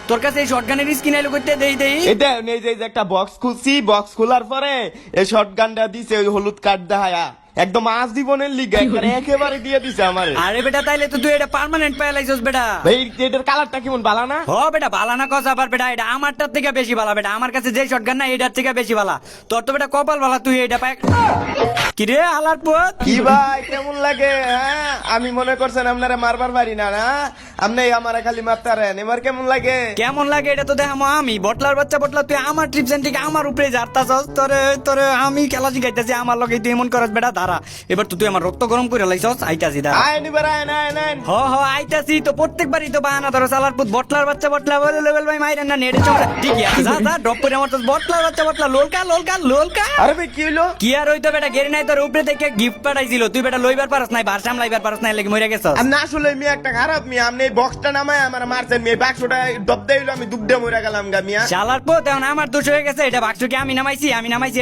তোর কাছে এই শটগানের স্কিন আইলো করতে দেই এটা এই যে একটা বক্স খুলছি, বক্স খোলার পরে এই শটগানটা দিছে ওই হলুদ কার্ড দেখায়া একদম আজ জীবনের লিগে একেবারে দিয়ে দিছে আমারে। আরে বেটা তাইলে তো তুই এটা পার্মানেন্ট পাই লাইছস বেটা। ভাই এটার কালারটা কেমন ভালো না? হ বেটা ভালা না কথা আবার বেটা, এটা আমারটার থেকে বেশি ভালো বেটা। আমার কাছে যে শটগান না এটার থেকে বেশি ভালো। তোর তো বেটা কপাল ভালো, তুই এটা পাই। কি রে আলার পুত, কি ভাই কেমন লাগে? হ্যাঁ আমি মনে করছেন আপনারা মারবার পারি না না, আপনি আমারে খালি মারতারেন, এবার কেমন লাগে? কেমন লাগে এটা তো দেখামো আমি। বটলার বাচ্চা বটলা, তুই আমার ট্রিপসেন থেকে আমার উপরে ঝাড়তাছস। তোরে তোরে আমি খেলা শিখাইতেছি, আমার লগে তুই এমন করস বেটা। দাঁড়া এবার তো তুই আমার রক্ত গরম করে লাইছস। আইতাছি দাঁড়া। আইন এবার আইন আইন আইন। হ আইতাছি তো, প্রত্যেকবারই তো বাহানা ধরো সালার পুত। বটলার বাচ্চা বটলা বলে লেভেল ভাই মাইরেন না নেড়ে চমড়া। ঠিকই আছে, যা যা ড্রপ করে মারছস। বটলার বাচ্চা বটলা লোলকা। আরে ভাই কি হলো? কি আর হইতো বেটা, গেরি নাই তোর উপরে থেকে গিফট পাঠাইছিল। তুই বেটা লইবার পারস নাই, বার সামলাইবার পারস নাই, লাগি মরে গেছস। আমি আসলে মেয়ে একটা খারাপ মেয়ে, আপনি এই বক্সটা নামায় আমার মারছেন, মেয়ে বাক্সটা দব দেইলো, আমি দুবডে মরে গেলাম গা মিয়া। শালার পুত, এখন আমার দোষ হয়ে গেছে। এটা বাক্সকে আমি নামাইছি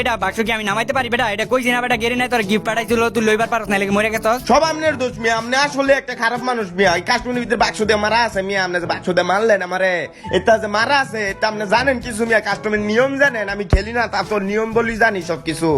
এটা বাক্সকে আমি নামাইতে পারি বেটা। এটা কইছি না বেটা, গেরি নাই তোর গিফট পাঠাইছিল, তুই লইবার পারস নাই, লাগি মরে গেছস। সব আপনার দোষ মিয়া, আপনি আসলে একটা খারাপ মানুষ মিয়া। এই কাশ্মীরের ভিতরে বাক্স দিয়ে মারা আছে মিয়া, আপনি যে বাক্স দিয়ে মারলেন আমারে, এটা যে মারা আছে এটা আপনি জানেন কিছু মিয়া? কাস্টমের নিয়ম জানেন? আমি খেলি না, তারপর নিয়ম বলি জানি সব কিছু।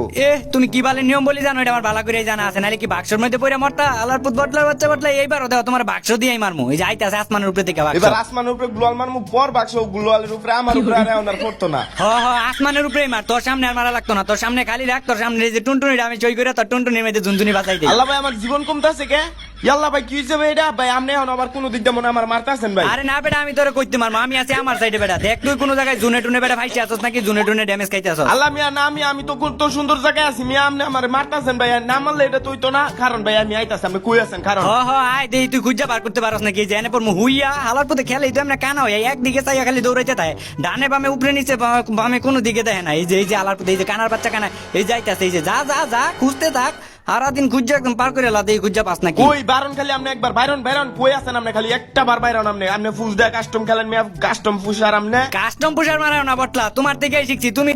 তুমি কি বলে নিয়ম বলি জানো? এটা আমার ভালো করে জানা আছে, নাহলে কি বাক্সের মধ্যে পড়ে মরতা? আলার পুত বটলার বাচ্চা বটলা, এইবারও দেখো তোমার বাক্স দিয়েই মারমু। এই যে আইতাছে আসমানের উপরে থেকে বাক্স। এবার আসমানের উপরে গ্লোয়াল মারমু, পর বাক্স গ্লোয়ালের উপরে আমার উপরে আর ওনার পড়তো না। হ আসমানের উপরেই মার, তোর সামনে আর মারা লাগতো না। তোর সামনে খালি রাখ, তোর সামনে এই যে টুনটুনিটা আমি চই করে তোর টুনটুনির মধ্যে ঝুনঝুনি বাঁচাই দিই। আল্লাহ ভাই আমার জীবন কমতাছে কে? ইয়াল্লা ভাই কি হইছে ভাই? এটা ভাই আপনি এখন আবার কোন দিক দিয়ে মনে হয় আমার মারতাছেন ভাই। আরে না বেটা, আমি তোরে কইতে মারমু, আমি আছি আমার সাইডে বেটা। দেখ তুই কোন জায়গায় জুনে টুনে বেটা ভাইছি আসছ নাকি, জুনে টুনে ড্যামেজ খাইতে আসছ? আল্লাহ মিয়া না, আমি তো তো সুন্দর জায়গায় আছি মিয়া, আপনি আমার মারতাছেন ভাই। না মারলে এটা তুই তো না, কারণ ভাই আমি আইতাছি, আপনি কই আছেন কারণ? আয় দেই, তুই খুঁজা বার করতে পারস নাকি? যে এনে পর হুইয়া হালার পথে খেলে তুই এমনি কানা হইয়া একদিকে চাইয়া খালি দৌড়াইতে থাকে। ডানে বামে উপরে নিচে বামে কোনো দিকে দেখে না। এই যে হালার পথে এই যে কানার বাচ্চা কানা এই যাইতাছে, এই যে যা খুঁজতে থাক। সারা দিন খুঁজা একদম পার করে লাদে, খুঁজা পাস নাকি? কই বারণ খালি আপনি একবার বাইরন কই আছেন? আপনি খালি একটা বার বাইরন, আপনি ফুস দেয় কাস্টম খেলেন মিয়া, কাস্টম ফুসার আপনি। কাস্টম পুষার মারাও না বটলা, তোমার থেকেই শিখছি। তুমি